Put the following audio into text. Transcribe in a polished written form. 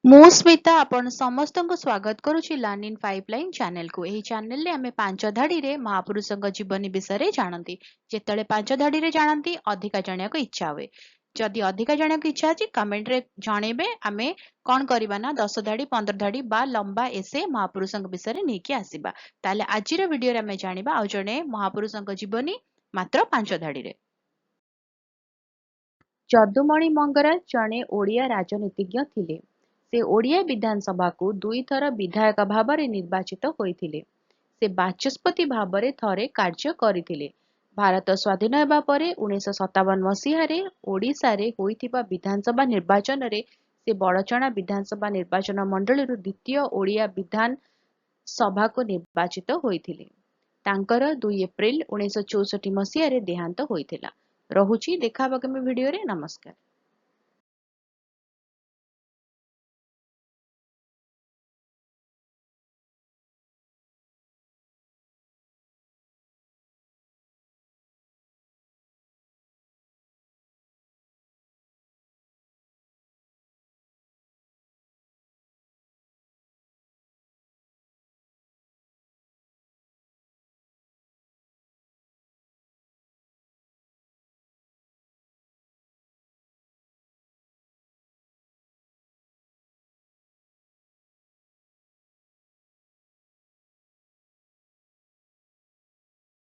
ମୁଁ ସ୍ମିତା ଆପଣ ସମସ୍ତଙ୍କୁ ସ୍ୱାଗତ କରୁଛି ଲର୍ନ ଇନ୍ ପାଇପଲାଇନ୍ ଚ୍ୟାନେଲକୁ। ଏହି ଚ୍ୟାନେଲରେ ଆମେ ପାଞ୍ଚ ଧାଡ଼ିରେ ମହାପୁରୁଷଙ୍କ ଜୀବନୀ ବିଷୟରେ ଜାଣନ୍ତି। ଯେତେବେଳେ ପାଞ୍ଚ ଧାଡ଼ିରେ ଜାଣନ୍ତି ଅଧିକା ଜାଣିବାକୁ ଇଚ୍ଛା ହୁଏ। ଯଦି ଅଧିକା ଜାଣିବାକୁ ଇଚ୍ଛା ଅଛି କମେଣ୍ଟରେ ଜଣେଇବେ। ଆମେ କ'ଣ କରିବା ନା 10 ଧାଡ଼ି 15 ଧାଡ଼ି ବା ଲମ୍ବା ଏସେ ମହାପୁରୁଷଙ୍କ ବିଷୟରେ ନେଇକି ଆସିବା। ତାହେଲେ ଆଜିର ଭିଡ଼ିଓରେ ଆମେ ଜାଣିବା ଆଉ ଜଣେ ମହାପୁରୁଷଙ୍କ ଜୀବନୀ ମାତ୍ର 5 ଧାଡ଼ିରେ। ଯଦୁମଣି ମଙ୍ଗରାଜ ଜଣେ ଓଡ଼ିଆ ରାଜନୀତିଜ୍ଞ ଥିଲେ। ସେ ଓଡ଼ିଆ ବିଧାନସଭାକୁ 2 ଥର ବିଧାୟକ ଭାବରେ ନିର୍ବାଚିତ ହୋଇଥିଲେ। ସେ ବାଚସ୍ପତି ଭାବରେ ଥରେ କାର୍ଯ୍ୟ କରିଥିଲେ। ଭାରତ ସ୍ୱାଧୀନ ହେବା ପରେ 1957 ମସିହାରେ ଓଡ଼ିଶାରେ ହୋଇଥିବା ବିଧାନସଭା ନିର୍ବାଚନରେ ସେ ବଡ଼ଚଣା ବିଧାନସଭା ନିର୍ବାଚନ ମଣ୍ଡଳୀରୁ ଦ୍ୱିତୀୟ ଓଡ଼ିଆ ବିଧାନ ସଭାକୁ ନିର୍ବାଚିତ ହୋଇଥିଲେ। ତାଙ୍କର 2 ଏପ୍ରିଲ 1964 ମସିହାରେ ଦେହାନ୍ତ ହୋଇଥିଲା। ରହୁଛି, ଦେଖା ହବ କେବେ ଭିଡ଼ିଓରେ। ନମସ୍କାର।